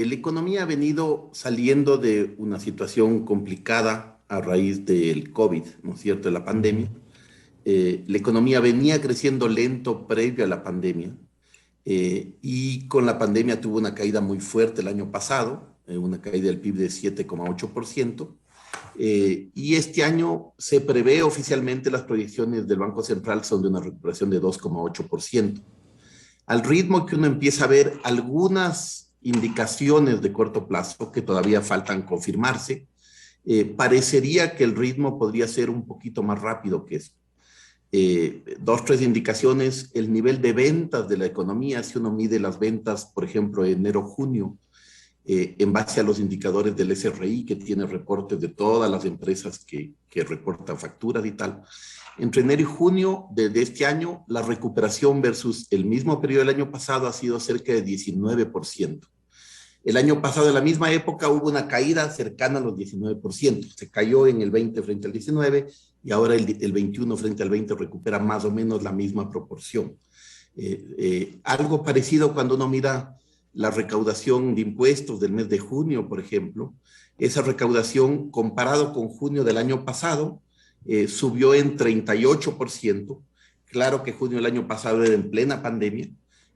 La economía ha venido saliendo de una situación complicada a raíz del COVID, ¿no es cierto?, de la Ujú. pandemia. La economía venía creciendo lento previo a la pandemia y con la pandemia tuvo una caída muy fuerte el año pasado, una caída del PIB de 7,8%. Y este año se prevé oficialmente, las proyecciones del Banco Central son de una recuperación de 2,8%. Al ritmo que uno empieza a ver algunas indicaciones de corto plazo que todavía faltan confirmarse, parecería que el ritmo podría ser un poquito más rápido que eso. Dos, tres indicaciones: el nivel de ventas de la economía, si uno mide las ventas, por ejemplo, enero-junio, en base a los indicadores del SRI, que tiene reportes de todas las empresas que reportan facturas y tal. Entre enero y junio de este año, la recuperación versus el mismo periodo del año pasado ha sido cerca de 19%. El año pasado, en la misma época, hubo una caída cercana a los 19%. Se cayó en el 20 frente al 19 y ahora el 21 frente al 20 recupera más o menos la misma proporción. Algo parecido cuando uno mira la recaudación de impuestos del mes de junio, por ejemplo. Esa recaudación, comparado con junio del año pasado, subió en 38%. Claro que junio del año pasado era en plena pandemia,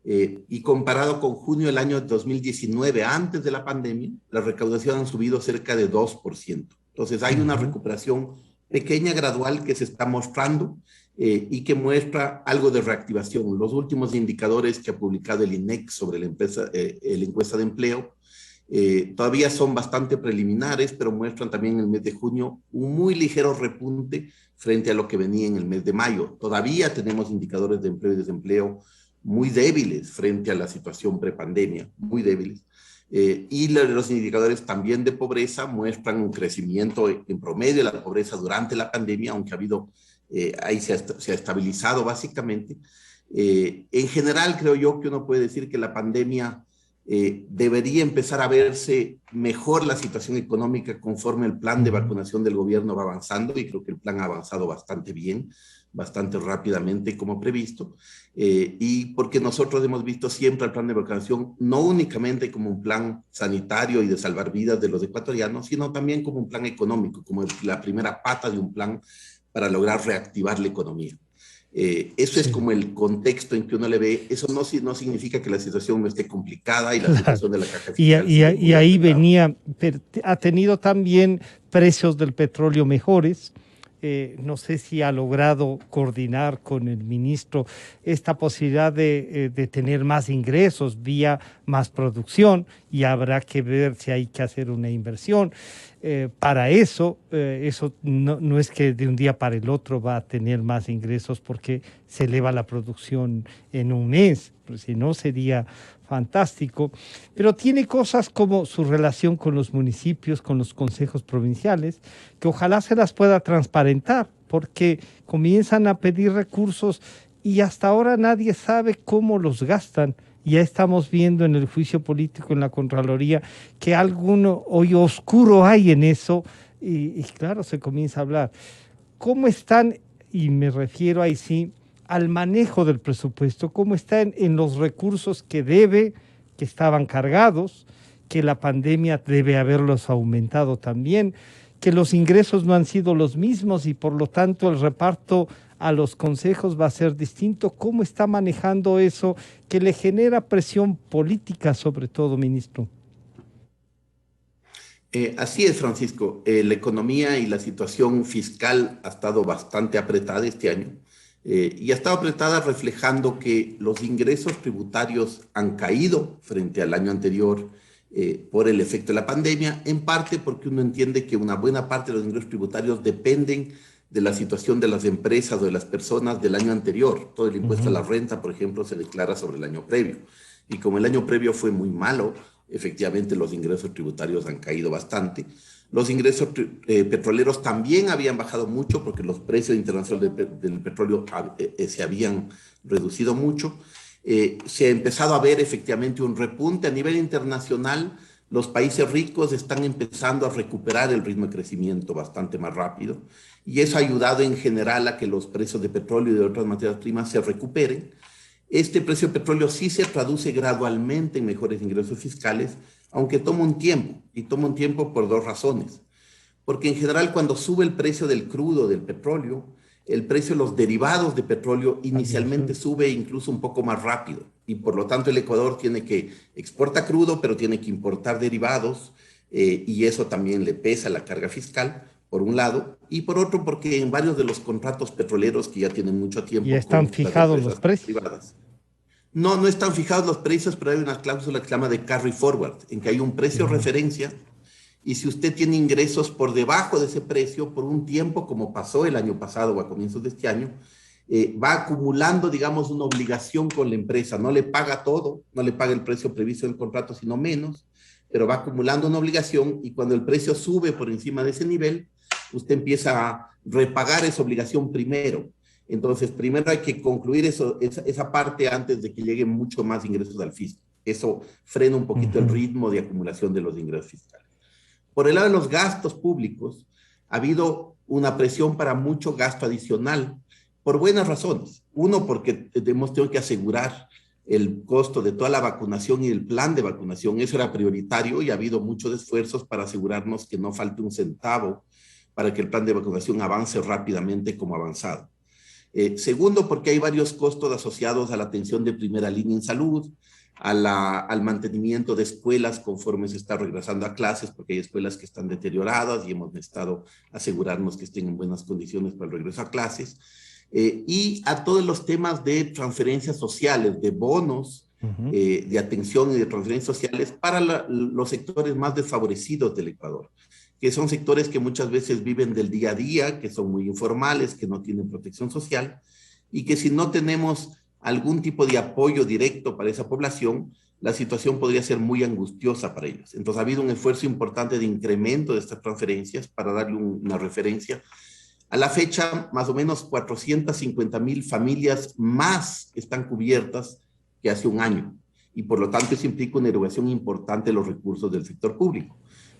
y comparado con junio del año 2019, antes de la pandemia, la recaudación han subido cerca de 2%. Entonces hay una Ujú. recuperación pequeña, gradual, que se está mostrando, y que muestra algo de reactivación. Los últimos indicadores que ha publicado el INEC sobre la encuesta de empleo, todavía son bastante preliminares, pero muestran también en el mes de junio un muy ligero repunte frente a lo que venía en el mes de mayo. Todavía tenemos indicadores de empleo y desempleo muy débiles frente a la situación prepandemia, muy débiles. Y los indicadores también de pobreza muestran un crecimiento en promedio de la pobreza durante la pandemia, aunque ha habido, ahí se ha estabilizado básicamente. En general, creo yo que uno puede decir que la pandemia, debería empezar a verse mejor la situación económica conforme el plan de Ujú. vacunación del gobierno va avanzando, y creo que el plan ha avanzado bastante bien, bastante rápidamente como previsto, y porque nosotros hemos visto siempre el plan de vacunación no únicamente como un plan sanitario y de salvar vidas de los ecuatorianos, sino también como un plan económico, como la primera pata de un plan para lograr reactivar la economía. Eso es Sí, como el contexto en que uno le ve. Eso no significa que la situación no esté complicada, y la claro. situación de la caja fiscal sigue Y muy ahí apretada. venía, ha tenido también precios del petróleo mejores. No sé si ha logrado coordinar con el ministro esta posibilidad de tener más ingresos vía más producción, y habrá que ver si hay que hacer una inversión. Para eso, eso no es que de un día para el otro va a tener más ingresos porque se eleva la producción en un mes, pues si no sería fantástico, pero tiene cosas como su relación con los municipios, con los consejos provinciales, que ojalá se las pueda transparentar, porque comienzan a pedir recursos y hasta ahora nadie sabe cómo los gastan. Ya estamos viendo en el juicio político en la Contraloría que algo hoy oscuro hay en eso, y claro, se comienza a hablar. ¿Cómo están? Y me refiero ahí sí al manejo del presupuesto, cómo están en los recursos que debe, que estaban cargados, que la pandemia debe haberlos aumentado también, que los ingresos no han sido los mismos y por lo tanto el reparto a los consejos va a ser distinto. ¿Cómo está manejando eso que le genera presión política sobre todo, ministro? Así es, Francisco. La economía y la situación fiscal ha estado bastante apretada este año, y ha estado apretada reflejando que los ingresos tributarios han caído frente al año anterior, por el efecto de la pandemia, en parte porque uno entiende que una buena parte de los ingresos tributarios dependen de la situación de las empresas o de las personas del año anterior. Todo el impuesto a Ujú. la renta, por ejemplo, se declara sobre el año previo. Y como el año previo fue muy malo, efectivamente los ingresos tributarios han caído bastante. Los ingresos petroleros también habían bajado mucho porque los precios internacionales del petróleo se habían reducido mucho. Se ha empezado a ver efectivamente un repunte a nivel internacional. Los países ricos están empezando a recuperar el ritmo de crecimiento bastante más rápido, y eso ha ayudado en general a que los precios de petróleo y de otras materias primas se recuperen. Este precio del petróleo sí se traduce gradualmente en mejores ingresos fiscales, aunque toma un tiempo, y toma un tiempo por dos razones. Porque en general cuando sube el precio del crudo, del petróleo, el precio de los derivados de petróleo inicialmente sube incluso un poco más rápido. Y por lo tanto el Ecuador tiene que exporta crudo, pero tiene que importar derivados, y eso también le pesa la carga fiscal, por un lado, y por otro porque en varios de los contratos petroleros que ya tienen mucho Y tiempo están con las fijados los empresas precios. privadas, no están fijados los precios, pero hay una cláusula que se llama de carry forward, en que hay un precio referencia, y si usted tiene ingresos por debajo de ese precio por un tiempo, como pasó el año pasado o a comienzos de este año, va acumulando, digamos, una obligación con la empresa. No le paga todo, no le paga el precio previsto en el contrato, sino menos, pero va acumulando una obligación, y cuando el precio sube por encima de ese nivel, usted empieza a repagar esa obligación primero. Entonces, primero hay que concluir esa parte antes de que lleguen mucho más ingresos al fisco. Eso frena un poquito el ritmo de acumulación de los ingresos fiscales. Por el lado de los gastos públicos, ha habido una presión para mucho gasto adicional, por buenas razones. Uno, porque hemos tenido que asegurar el costo de toda la vacunación y el plan de vacunación. Eso era prioritario, y ha habido muchos esfuerzos para asegurarnos que no falte un centavo para que el plan de vacunación avance rápidamente como ha avanzado. Segundo, porque hay varios costos asociados a la atención de primera línea en salud, al mantenimiento de escuelas conforme se está regresando a clases, porque hay escuelas que están deterioradas y hemos necesitado asegurarnos que estén en buenas condiciones para el regreso a clases, y a todos los temas de transferencias sociales, de bonos, de atención y de transferencias sociales para los sectores más desfavorecidos del Ecuador, que son sectores que muchas veces viven del día a día, que son muy informales, que no tienen protección social, y que si no tenemos algún tipo de apoyo directo para esa población, la situación podría ser muy angustiosa para ellos. Entonces ha habido un esfuerzo importante de incremento de estas transferencias. Para darle una referencia, a la fecha, más o menos 450,000 familias más están cubiertas que hace un año, y por lo tanto eso implica una erogación importante de los recursos del sector público.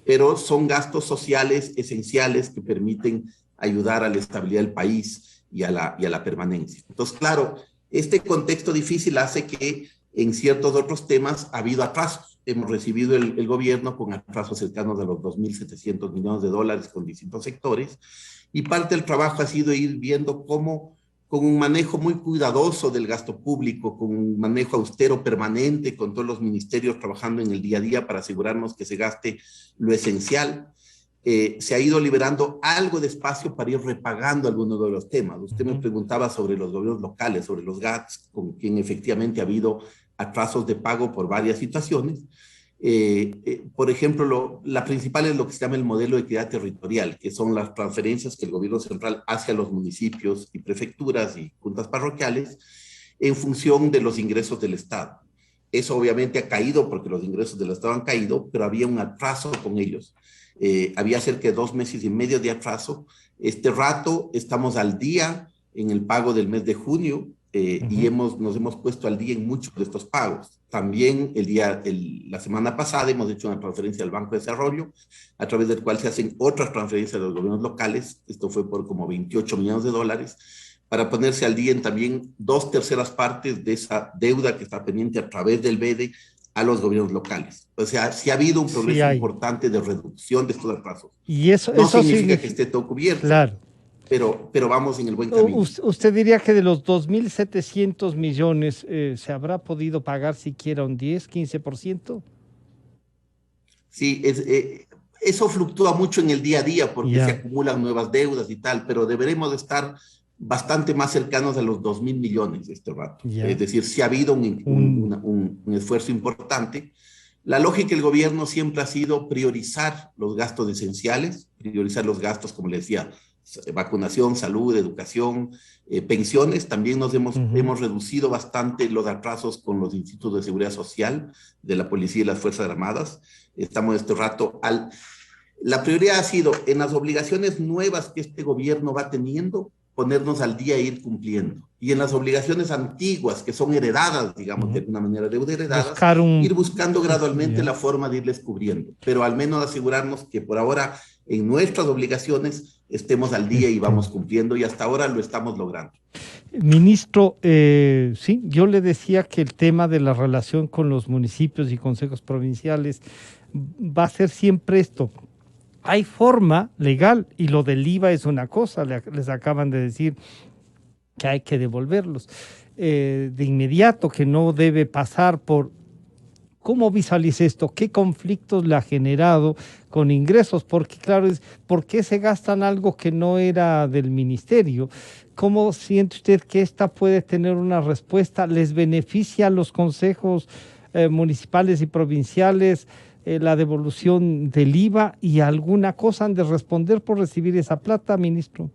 Pero son gastos sociales esenciales que permiten ayudar a la estabilidad del país y a la permanencia. Entonces, claro, este contexto difícil hace que en ciertos otros temas ha habido atrasos. Hemos recibido el gobierno con atrasos cercanos a los 2.700 millones de dólares con distintos sectores, y parte del trabajo ha sido ir viendo cómo, con un manejo muy cuidadoso del gasto público, con un manejo austero permanente, con todos los ministerios trabajando en el día a día para asegurarnos que se gaste lo esencial, se ha ido liberando algo de espacio para ir repagando algunos de los temas. Usted me preguntaba sobre los gobiernos locales, sobre los GATS, con quien efectivamente ha habido atrasos de pago por varias situaciones. Por ejemplo, la principal es lo que se llama el modelo de equidad territorial, que son las transferencias que el gobierno central hace a los municipios y prefecturas y juntas parroquiales en función de los ingresos del Estado. Eso obviamente ha caído porque los ingresos del Estado han caído, pero había un atraso con ellos. Había cerca de 2 meses y medio de atraso. Este rato estamos al día en el pago del mes de junio, y nos hemos puesto al día en muchos de estos pagos. También la semana pasada hemos hecho una transferencia al Banco de Desarrollo, a través del cual se hacen otras transferencias a los gobiernos locales. Esto fue por como 28 millones de dólares, para ponerse al día en también 2/3 partes de esa deuda que está pendiente a través del BEDE a los gobiernos locales. O sea, sí ha habido un progreso importante de reducción de estos atrasos. Y eso significa que esté todo cubierto. Claro. Pero vamos en el buen camino. ¿Usted diría que de los 2.700 millones se habrá podido pagar siquiera un 10, 15%? Sí, eso fluctúa mucho en el día a día porque se acumulan nuevas deudas y tal, pero deberemos de estar bastante más cercanos a los 2.000 millones este rato. Es decir, sí ha habido un esfuerzo importante. La lógica del gobierno siempre ha sido priorizar los gastos esenciales, priorizar los gastos, como le decía, vacunación, salud, educación, pensiones. También hemos reducido bastante los atrasos con los institutos de seguridad social de la policía y las Fuerzas Armadas. Estamos este rato la prioridad ha sido en las obligaciones nuevas que este gobierno va teniendo, ponernos al día e ir cumpliendo. Y en las obligaciones antiguas, que son heredadas, digamos, de alguna manera, deuda heredadas, ir buscando gradualmente la forma de irles cubriendo. Pero al menos asegurarnos que por ahora en nuestras obligaciones estemos al día y vamos cumpliendo, y hasta ahora lo estamos logrando. Ministro, sí, yo le decía que el tema de la relación con los municipios y consejos provinciales va a ser siempre esto. Hay forma legal y lo del IVA es una cosa, les acaban de decir que hay que devolverlos de inmediato, que no debe pasar por... ¿Cómo visualiza esto? ¿Qué conflictos le ha generado con ingresos? Porque claro, ¿por qué se gastan algo que no era del ministerio? ¿Cómo siente usted que esta puede tener una respuesta? ¿Les beneficia a los consejos municipales y provinciales la devolución del IVA y alguna cosa han de responder por recibir esa plata, ministro?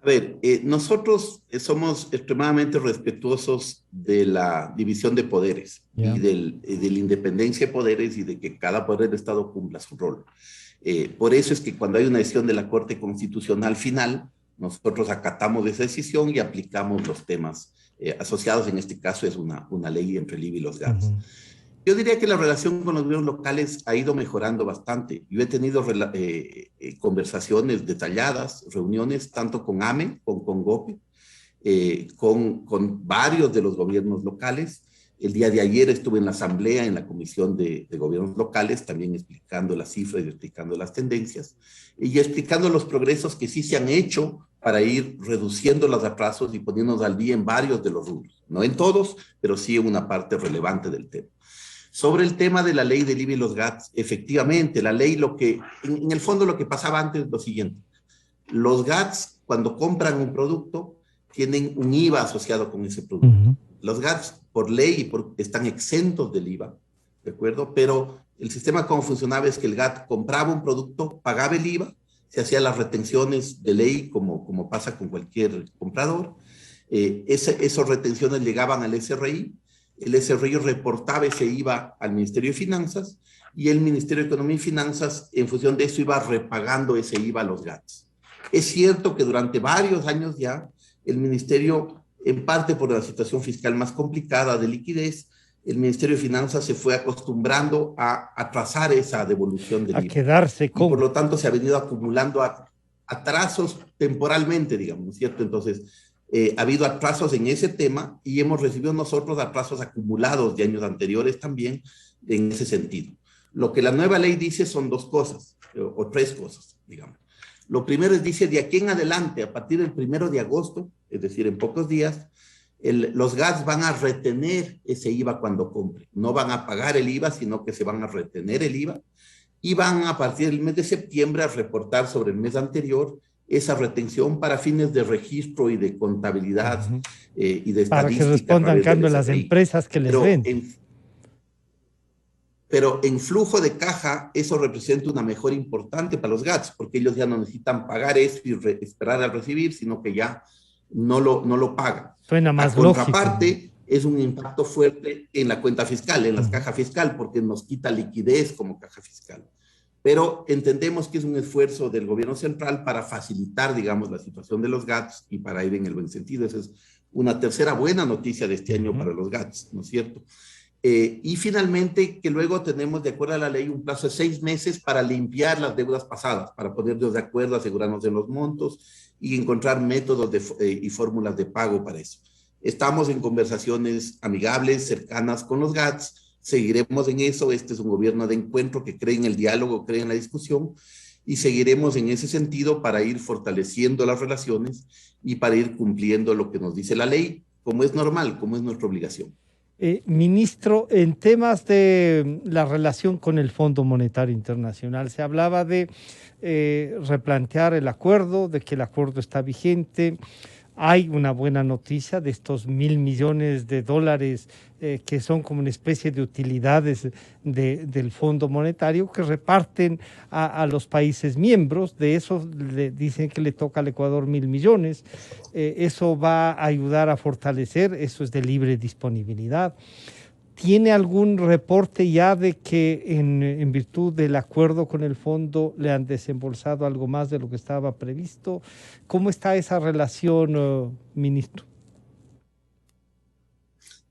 A ver, nosotros somos extremadamente respetuosos de la división de poderes y Ya. de la independencia de poderes y de que cada poder del Estado cumpla su rol. Por eso es que cuando hay una decisión de la Corte Constitucional final, nosotros acatamos esa decisión y aplicamos los temas asociados. En este caso es una ley entre el IVA y los GATS. Ujú. Yo diría que la relación con los gobiernos locales ha ido mejorando bastante. Yo he tenido conversaciones detalladas, reuniones tanto con AME, con CONGOPE, con varios de los gobiernos locales. El día de ayer estuve en la asamblea, en la comisión de gobiernos locales, también explicando las cifras y explicando las tendencias y explicando los progresos que sí se han hecho para ir reduciendo los atrasos y poniéndonos al día en varios de los rubros. No en todos, pero sí en una parte relevante del tema. Sobre el tema de la ley del IVA y los GATS, efectivamente, la ley en el fondo lo que pasaba antes es lo siguiente. Los GATS, cuando compran un producto, tienen un IVA asociado con ese producto. Ujú. Los GATS, por ley, están exentos del IVA, ¿de acuerdo? Pero el sistema como funcionaba es que el GAT compraba un producto, pagaba el IVA, se hacían las retenciones de ley, como pasa con cualquier comprador. Esas retenciones llegaban al SRI, el SRI reportaba ese IVA al Ministerio de Finanzas y el Ministerio de Economía y Finanzas, en función de eso, iba repagando ese IVA a los GATS. Es cierto que durante varios años ya, el Ministerio, en parte por la situación fiscal más complicada de liquidez, el Ministerio de Finanzas se fue acostumbrando a atrasar esa devolución A del IVA. quedarse Y por con... lo tanto se ha venido acumulando atrasos temporalmente, digamos, ¿cierto? Entonces, ha habido atrasos en ese tema y hemos recibido nosotros atrasos acumulados de años anteriores también en ese sentido. Lo que la nueva ley dice son dos cosas, o tres cosas, digamos. Lo primero es, dice, de aquí en adelante, a partir del 1 de agosto, es decir, en pocos días, los GATS van a retener ese IVA cuando compren. No van a pagar el IVA, sino que se van a retener el IVA y van a partir del mes de septiembre a reportar sobre el mes anterior esa retención para fines de registro y de contabilidad Ujú. y de Para que estadística a respondan través del cambio las SRI. empresas que les Pero venden. en flujo de caja eso representa una mejora importante para los GATS, porque ellos ya no necesitan pagar eso y esperar a recibir, sino que ya no lo pagan. Suena A más lógico. contraparte, es un impacto fuerte en la cuenta fiscal, en las Ujú. cajas fiscal, porque nos quita liquidez como caja fiscal. Pero entendemos que es un esfuerzo del gobierno central para facilitar, digamos, la situación de los GATS y para ir en el buen sentido. Esa es una tercera buena noticia de este año Ujú. para los GATS, ¿no es cierto? Y finalmente, que luego tenemos, de acuerdo a la ley, un plazo de 6 meses para limpiar las deudas pasadas, para ponernos de acuerdo, asegurarnos de los montos y encontrar métodos y fórmulas de pago para eso. Estamos en conversaciones amigables, cercanas con los GATS, seguiremos en eso. Este es un gobierno de encuentro que cree en el diálogo, cree en la discusión y seguiremos en ese sentido para ir fortaleciendo las relaciones y para ir cumpliendo lo que nos dice la ley, como es normal, como es nuestra obligación. Ministro, en temas de la relación con el Fondo Monetario Internacional, se hablaba de replantear el acuerdo, de que el acuerdo está vigente. Hay una buena noticia de estos 1.000 millones de dólares que son como una especie de utilidades del Fondo Monetario que reparten a los países miembros. De eso dicen que le toca al Ecuador 1.000 millones. Eso va a ayudar a fortalecer, eso es de libre disponibilidad. ¿Tiene algún reporte ya de que en virtud del acuerdo con el fondo le han desembolsado algo más de lo que estaba previsto? ¿Cómo está esa relación, ministro?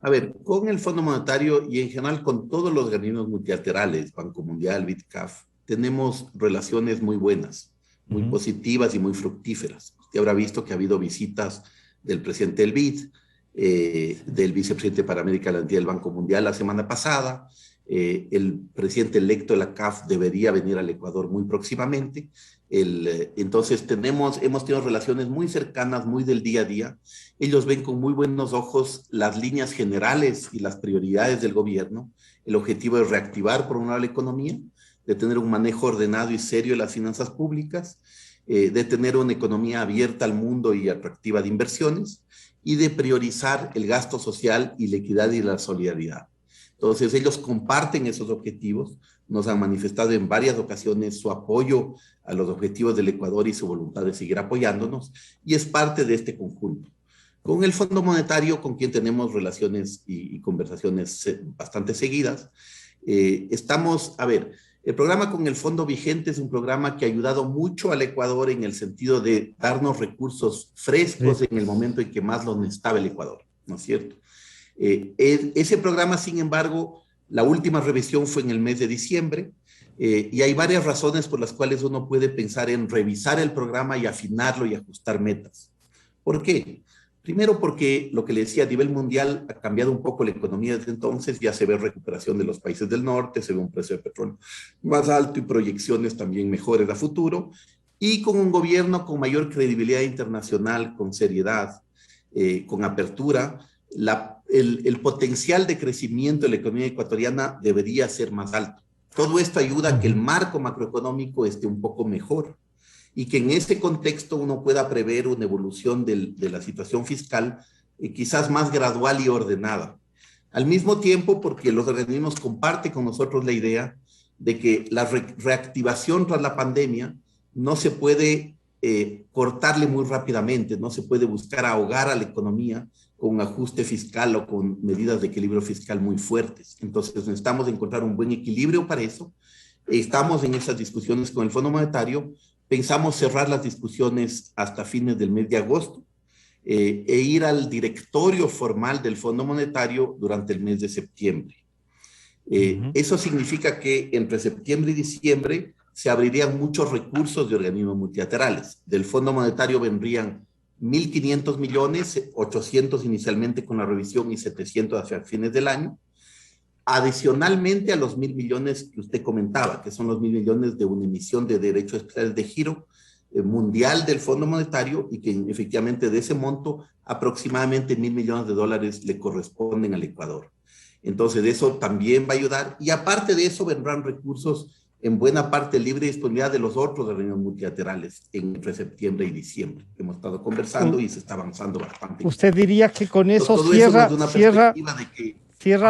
A ver, con el Fondo Monetario y en general con todos los organismos multilaterales, Banco Mundial, BIDCAF, tenemos relaciones muy buenas, muy Ujú. positivas y muy fructíferas. Usted habrá visto que ha habido visitas del presidente del BID, del vicepresidente para América Latina del Banco Mundial la semana pasada, El presidente electo de la CAF debería venir al Ecuador muy próximamente. Entonces hemos tenido relaciones muy cercanas, muy del día a día. Ellos ven con muy buenos ojos las líneas generales y las prioridades del gobierno. El objetivo es reactivar, por un lado, la economía, de tener un manejo ordenado y serio de las finanzas públicas, de tener una economía abierta al mundo y atractiva de inversiones, y de priorizar el gasto social y la equidad y la solidaridad. Entonces, ellos comparten esos objetivos, nos han manifestado en varias ocasiones su apoyo a los objetivos del Ecuador y su voluntad de seguir apoyándonos, y es parte de este conjunto. Con el Fondo Monetario, con quien tenemos relaciones y conversaciones bastante seguidas, el programa con el fondo vigente es un programa que ha ayudado mucho al Ecuador en el sentido de darnos recursos frescos en el momento en que más los necesitaba el Ecuador, ¿no es cierto? Ese programa, sin embargo, la última revisión fue en el mes de diciembre, y hay varias razones por las cuales uno puede pensar en revisar el programa y afinarlo y ajustar metas. ¿Por qué? Primero porque lo que le decía, a nivel mundial ha cambiado un poco la economía desde entonces, ya se ve recuperación de los países del norte, se ve un precio de petróleo más alto y proyecciones también mejores a futuro, y con un gobierno con mayor credibilidad internacional, con seriedad, con apertura, el potencial de crecimiento de la economía ecuatoriana debería ser más alto. Todo esto ayuda a que el marco macroeconómico esté un poco mejor y que en ese contexto uno pueda prever una evolución de la situación fiscal quizás más gradual y ordenada. Al mismo tiempo, porque los organismos comparten con nosotros la idea de que la reactivación tras la pandemia no se puede cortarle muy rápidamente, no se puede buscar ahogar a la economía con un ajuste fiscal o con medidas de equilibrio fiscal muy fuertes. Entonces necesitamos encontrar un buen equilibrio para eso. Estamos en esas discusiones con el Fondo Monetario. Pensamos cerrar las discusiones hasta fines del mes de agosto e ir al directorio formal del Fondo Monetario durante el mes de septiembre. Eso significa que entre septiembre y diciembre se abrirían muchos recursos de organismos multilaterales. Del Fondo Monetario vendrían 1.500 millones, 800 inicialmente con la revisión y 700 hacia fines del año, adicionalmente a los 1.000 millones que usted comentaba, que son los 1.000 millones de una emisión de derechos especiales de giro mundial del Fondo Monetario, y que efectivamente de ese monto aproximadamente 1.000 millones de dólares le corresponden al Ecuador. Entonces eso también va a ayudar, y aparte de eso vendrán recursos en buena parte libre disponibilidad de los otros organismos multilaterales entre septiembre y diciembre. Hemos estado conversando y se está avanzando bastante. ¿Usted diría que con eso cierra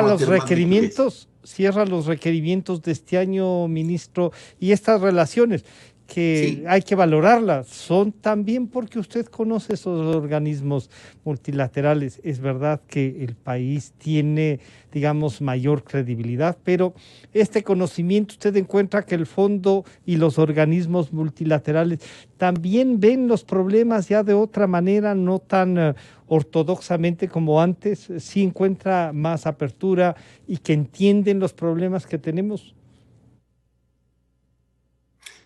los requerimientos, cierra los requerimientos de este año, ministro, y estas relaciones que sí hay que valorarlas, son también porque usted conoce esos organismos multilaterales? Es verdad que el país tiene, digamos, mayor credibilidad, pero este conocimiento, usted encuentra que el fondo y los organismos multilaterales también ven los problemas ya de otra manera, no tan ortodoxamente como antes, sí encuentra más apertura y que entienden los problemas que tenemos.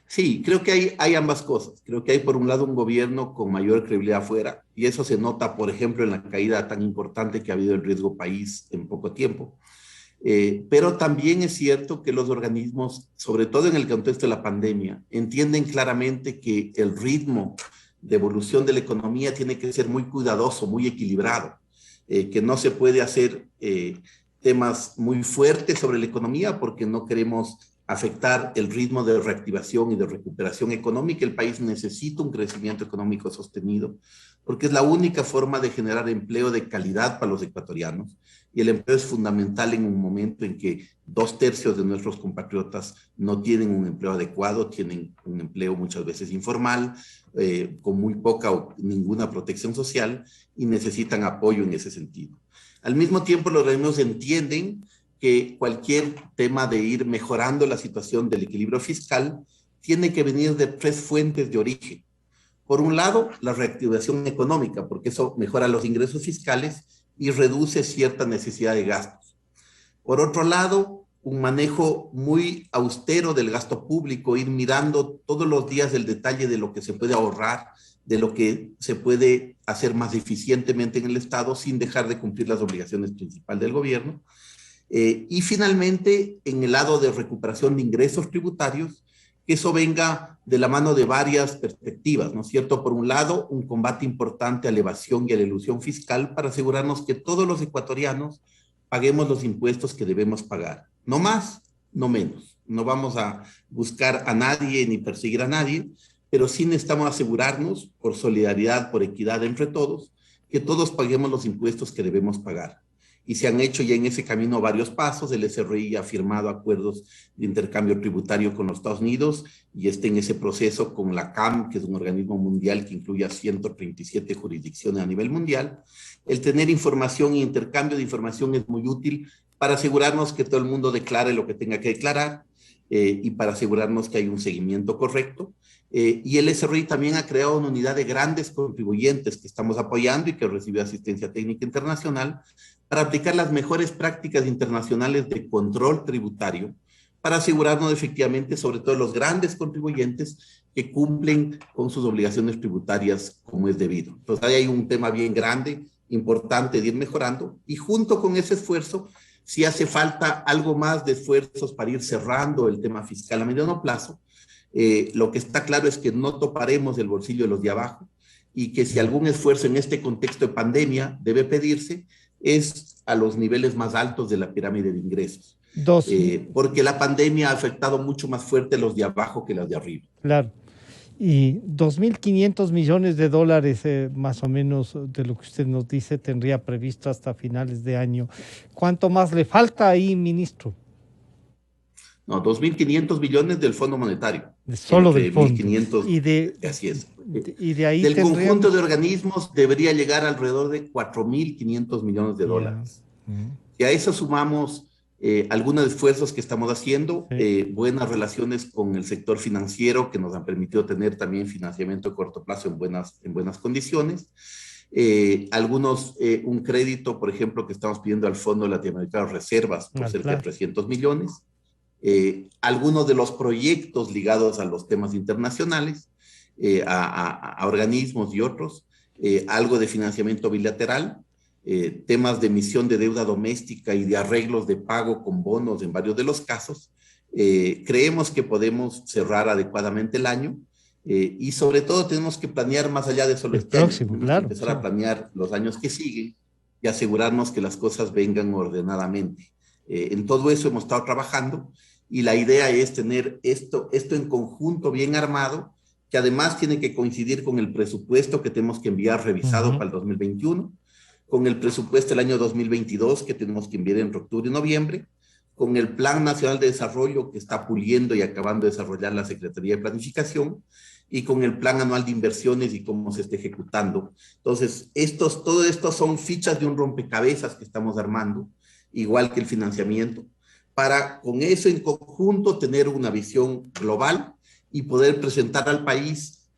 Sí, creo que hay ambas cosas. Creo que hay, por un lado, un gobierno con mayor credibilidad afuera, y eso se nota, por ejemplo, en la caída tan importante que ha habido el riesgo país en poco tiempo. Pero también es cierto que los organismos, sobre todo en el contexto de la pandemia, entienden claramente que el ritmo de evolución de la economía tiene que ser muy cuidadoso, muy equilibrado, que no se puede hacer temas muy fuertes sobre la economía porque no queremos afectar el ritmo de reactivación y de recuperación económica. El país necesita un crecimiento económico sostenido porque es la única forma de generar empleo de calidad para los ecuatorianos, y el empleo es fundamental en un momento en que 2/3 de nuestros compatriotas no tienen un empleo adecuado, tienen un empleo muchas veces informal, con muy poca o ninguna protección social, y necesitan apoyo en ese sentido. Al mismo tiempo, los organismos entienden que cualquier tema de ir mejorando la situación del equilibrio fiscal tiene que venir de 3 fuentes de origen. Por un lado, la reactivación económica, porque eso mejora los ingresos fiscales y reduce cierta necesidad de gastos. Por otro lado, un manejo muy austero del gasto público, ir mirando todos los días el detalle de lo que se puede ahorrar, de lo que se puede hacer más eficientemente en el Estado sin dejar de cumplir las obligaciones principales del gobierno. Y finalmente, en el lado de recuperación de ingresos tributarios, que eso venga de la mano de varias perspectivas, ¿no es cierto? Por un lado, un combate importante a la evasión y a la elusión fiscal para asegurarnos que todos los ecuatorianos paguemos los impuestos que debemos pagar. No más, no menos. No vamos a buscar a nadie ni perseguir a nadie, pero sí necesitamos asegurarnos, por solidaridad, por equidad entre todos, que todos paguemos los impuestos que debemos pagar. Y se han hecho ya en ese camino varios pasos. El SRI ha firmado acuerdos de intercambio tributario con los Estados Unidos y está en ese proceso con la CAM, que es un organismo mundial que incluye a 137 jurisdicciones a nivel mundial. El tener información y intercambio de información es muy útil para asegurarnos que todo el mundo declare lo que tenga que declarar y para asegurarnos que hay un seguimiento correcto. Y el SRI también ha creado una unidad de grandes contribuyentes que estamos apoyando y que recibe asistencia técnica internacional para aplicar las mejores prácticas internacionales de control tributario, para asegurarnos efectivamente, sobre todo los grandes contribuyentes, que cumplen con sus obligaciones tributarias como es debido. Entonces, ahí hay un tema bien grande, importante de ir mejorando, y junto con ese esfuerzo, si hace falta algo más de esfuerzos para ir cerrando el tema fiscal a mediano plazo. Lo que está claro es que no toparemos el bolsillo de los de abajo y que si algún esfuerzo en este contexto de pandemia debe pedirse, es a los niveles más altos de la pirámide de ingresos. Porque la pandemia ha afectado mucho más fuerte a los de abajo que a los de arriba. Claro. Y 2.500 millones de dólares, más o menos, de lo que usted nos dice, tendría previsto hasta finales de año. ¿Cuánto más le falta ahí, ministro? No, 2.500 millones del Fondo Monetario. Solo del fondo. 1.500, así es. Y de ahí del conjunto de organismos debería llegar alrededor de 4.500 millones de dólares. Y a eso sumamos algunos esfuerzos que estamos haciendo, buenas relaciones con el sector financiero que nos han permitido tener también financiamiento de corto plazo en buenas condiciones. Un crédito, por ejemplo, que estamos pidiendo al Fondo Latinoamericano de Reservas por cerca de 300 millones. Algunos de los proyectos ligados a los temas internacionales, a organismos y otros, algo de financiamiento bilateral, temas de emisión de deuda doméstica y de arreglos de pago con bonos en varios de los casos. Creemos que podemos cerrar adecuadamente el año y sobre todo tenemos que planear más allá de solo este próximo, año. claro, empezar a planear los años que siguen y asegurarnos que las cosas vengan ordenadamente. En todo eso hemos estado trabajando y la idea es tener esto en conjunto bien armado, que además tiene que coincidir con el presupuesto que tenemos que enviar revisado para el 2021, con el presupuesto del año 2022 que tenemos que enviar entre octubre y noviembre, con el Plan Nacional de Desarrollo que está puliendo y acabando de desarrollar la Secretaría de Planificación, y con el Plan Anual de Inversiones y cómo se está ejecutando. Entonces, todo esto son fichas de un rompecabezas que estamos armando, igual que el financiamiento, para con eso en conjunto tener una visión global y poder presentar al país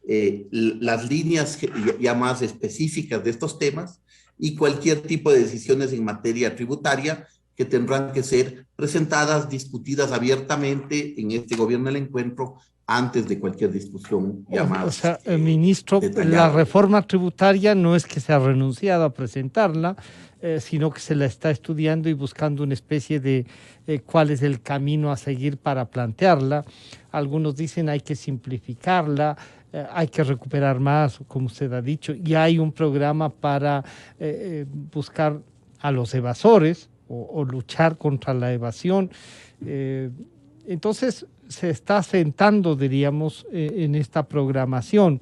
las líneas ya más específicas de estos temas y cualquier tipo de decisiones en materia tributaria que tendrán que ser presentadas, discutidas abiertamente en este gobierno del encuentro antes de cualquier discusión ya más. O sea, ministro, detallada. La reforma tributaria no es que se ha renunciado a presentarla, sino que se la está estudiando y buscando una especie de cuál es el camino a seguir para plantearla. Algunos dicen hay que simplificarla, hay que recuperar más, como usted ha dicho, y hay un programa para buscar a los evasores o luchar contra la evasión. Entonces, se está sentando, diríamos, en esta programación.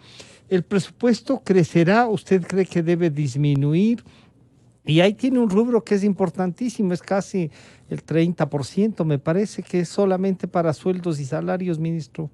¿El presupuesto crecerá? ¿Usted cree que debe disminuir? Y ahí tiene un rubro que es importantísimo, es casi el 30%, me parece que es solamente para sueldos y salarios, ministro.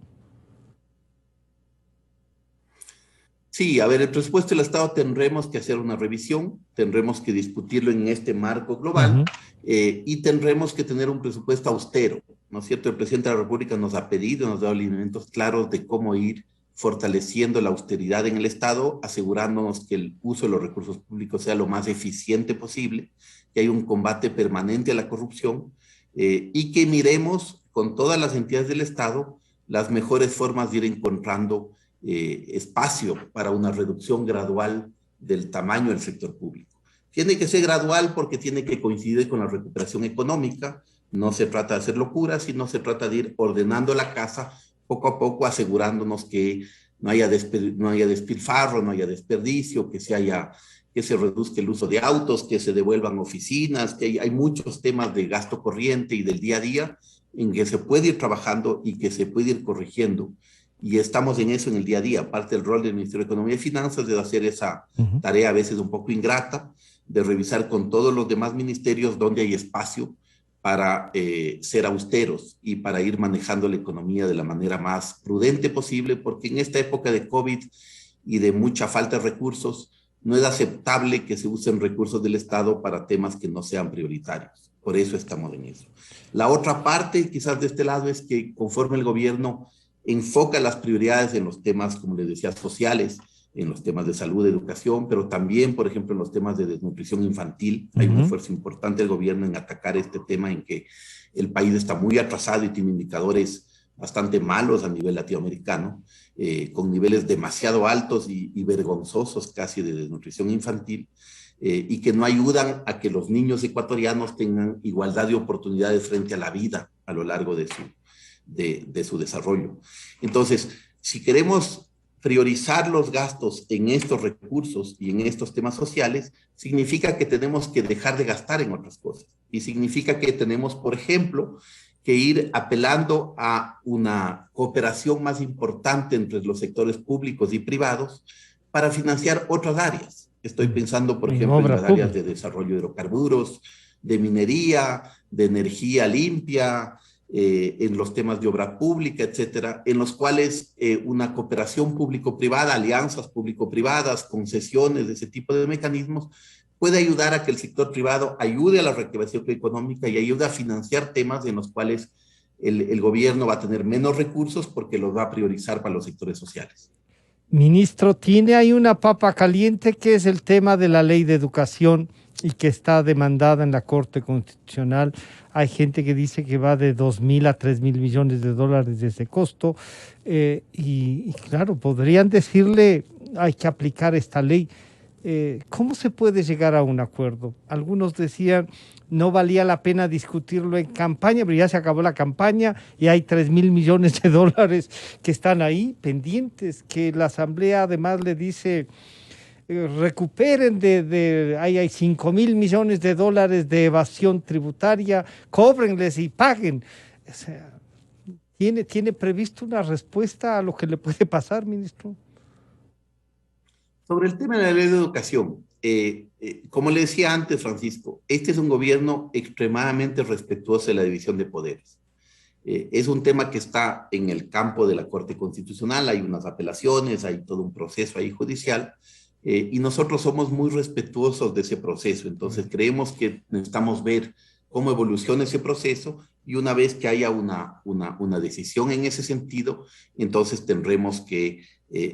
Sí, a ver, el presupuesto del Estado tendremos que hacer una revisión, tendremos que discutirlo en este marco global y tendremos que tener un presupuesto austero, ¿no es cierto? El presidente de la República nos ha pedido, nos ha dado lineamientos claros de cómo ir fortaleciendo la austeridad en el Estado, asegurándonos que el uso de los recursos públicos sea lo más eficiente posible, que haya un combate permanente a la corrupción y que miremos con todas las entidades del Estado las mejores formas de ir encontrando espacio para una reducción gradual del tamaño del sector público. Tiene que ser gradual porque tiene que coincidir con la recuperación económica. No se trata de hacer locuras, sino se trata de ir ordenando la casa poco a poco, asegurándonos que no haya despilfarro, no haya desperdicio, que se reduzca el uso de autos, que se devuelvan oficinas, que hay muchos temas de gasto corriente y del día a día en que se puede ir trabajando y que se puede ir corrigiendo. Y estamos en eso en el día a día. Parte del rol del Ministerio de Economía y Finanzas es hacer esa tarea a veces un poco ingrata, de revisar con todos los demás ministerios dónde hay espacio para ser austeros y para ir manejando la economía de la manera más prudente posible, porque en esta época de COVID y de mucha falta de recursos, no es aceptable que se usen recursos del Estado para temas que no sean prioritarios. Por eso estamos en eso. La otra parte, quizás de este lado, es que conforme el gobierno enfoca las prioridades en los temas, como les decía, sociales, en los temas de salud, educación, pero también, por ejemplo, en los temas de desnutrición infantil. Hay un esfuerzo importante del gobierno en atacar este tema, en que el país está muy atrasado y tiene indicadores bastante malos a nivel latinoamericano, con niveles demasiado altos y vergonzosos casi de desnutrición infantil, y que no ayudan a que los niños ecuatorianos tengan igualdad de oportunidades frente a la vida a lo largo de su desarrollo. Entonces, si queremos priorizar los gastos en estos recursos y en estos temas sociales, significa que tenemos que dejar de gastar en otras cosas. Y significa que tenemos, por ejemplo, que ir apelando a una cooperación más importante entre los sectores públicos y privados para financiar otras áreas. Estoy pensando, por ejemplo, en las áreas de desarrollo de hidrocarburos, de minería, de energía limpia, en los temas de obra pública, etcétera, en los cuales una cooperación público-privada, alianzas público-privadas, concesiones, de ese tipo de mecanismos, puede ayudar a que el sector privado ayude a la reactivación económica y ayude a financiar temas en los cuales el gobierno va a tener menos recursos porque los va a priorizar para los sectores sociales. Ministro, tiene ahí una papa caliente que es el tema de la ley de educación y que está demandada en la Corte Constitucional. Hay gente que dice que va de 2.000 a 3.000 millones de dólares de ese costo. Y claro, podrían decirle, hay que aplicar esta ley. ¿Cómo se puede llegar a un acuerdo? Algunos decían, no valía la pena discutirlo en campaña, pero ya se acabó la campaña y hay 3.000 millones de dólares que están ahí pendientes, que la Asamblea además le dice, recuperen ahí hay 5.000 millones de dólares de evasión tributaria, cóbrenles y paguen. O sea, ¿tiene previsto una respuesta a lo que le puede pasar, ministro? Sobre el tema de la ley de educación, como le decía antes, Francisco, este es un gobierno extremadamente respetuoso de la división de poderes. Es un tema que está en el campo de la Corte Constitucional, hay unas apelaciones, hay todo un proceso ahí judicial, y nosotros somos muy respetuosos de ese proceso. Entonces creemos que necesitamos ver cómo evoluciona ese proceso, y una vez que haya una decisión en ese sentido, entonces tendremos que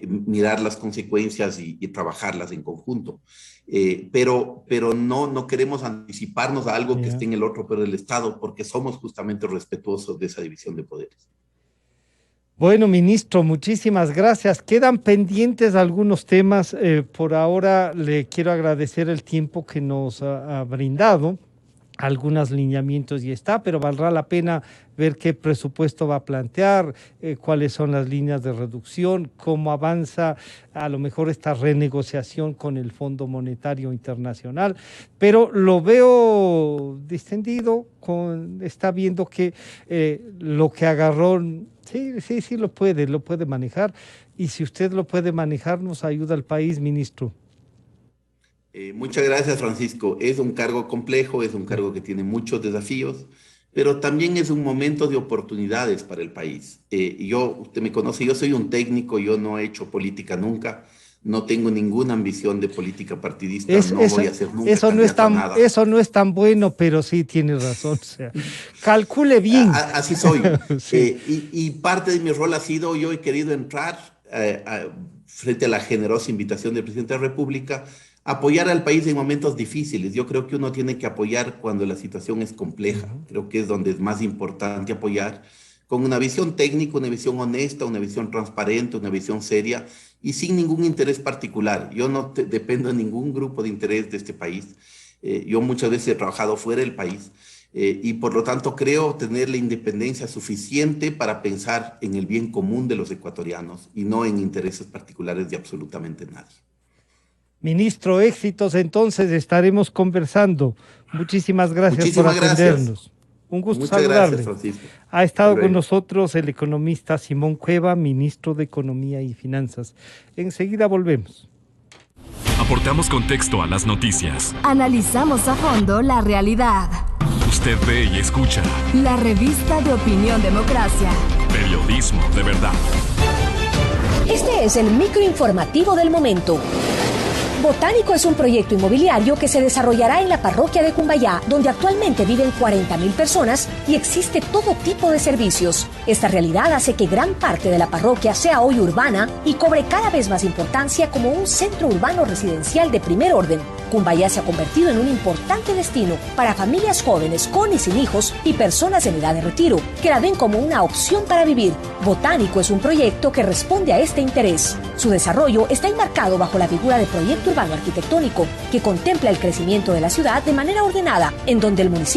mirar las consecuencias y trabajarlas en conjunto. Pero no queremos anticiparnos a algo que esté en el otro poder del Estado, porque somos justamente respetuosos de esa división de poderes. Bueno, ministro, muchísimas gracias. Quedan pendientes algunos temas. Por ahora le quiero agradecer el tiempo que nos ha brindado. Algunos lineamientos ya está, pero valdrá la pena ver qué presupuesto va a plantear, cuáles son las líneas de reducción, cómo avanza a lo mejor esta renegociación con el Fondo Monetario Internacional, pero lo veo distendido, está viendo que lo que agarró, sí, lo puede manejar, y si usted lo puede manejar, nos ayuda al país, ministro. Muchas gracias, Francisco. Es un cargo complejo, es un cargo que tiene muchos desafíos, pero también es un momento de oportunidades para el país. Usted me conoce, yo soy un técnico, yo no he hecho política nunca, no tengo ninguna ambición de política partidista, no voy a ser nunca candidato a nada. Eso no es tan bueno, pero sí tiene razón. O sea, calcule bien. Así soy. Sí. Y parte de mi rol ha sido, yo he querido entrar frente a la generosa invitación del presidente de la República, apoyar al país en momentos difíciles. Yo creo que uno tiene que apoyar cuando la situación es compleja. Creo que es donde es más importante apoyar, con una visión técnica, una visión honesta, una visión transparente, una visión seria y sin ningún interés particular. Yo no dependo de ningún grupo de interés de este país. Yo muchas veces he trabajado fuera del país y por lo tanto creo tener la independencia suficiente para pensar en el bien común de los ecuatorianos y no en intereses particulares de absolutamente nadie. Ministro, éxitos, entonces estaremos conversando. Muchísimas gracias por Muchísimas gracias. atendernos. Un gusto Muchas saludarle. gracias, Francisco. Ha estado Hasta con luego. nosotros el economista Simón Cueva, ministro de Economía y Finanzas. Enseguida volvemos. Aportamos contexto a las noticias. Analizamos a fondo la realidad. Usted ve y escucha. La revista de Opinión Democracia. Periodismo de verdad. Este es el microinformativo del momento. Botánico es un proyecto inmobiliario que se desarrollará en la parroquia de Cumbayá, donde actualmente viven 40.000 personas y existe todo tipo de servicios. Esta realidad hace que gran parte de la parroquia sea hoy urbana y cobre cada vez más importancia como un centro urbano residencial de primer orden. Cumbayá se ha convertido en un importante destino para familias jóvenes con y sin hijos y personas en edad de retiro, que la ven como una opción para vivir. Botánico es un proyecto que responde a este interés. Su desarrollo está enmarcado bajo la figura de proyecto urbano arquitectónico, que contempla el crecimiento de la ciudad de manera ordenada, en donde el municipio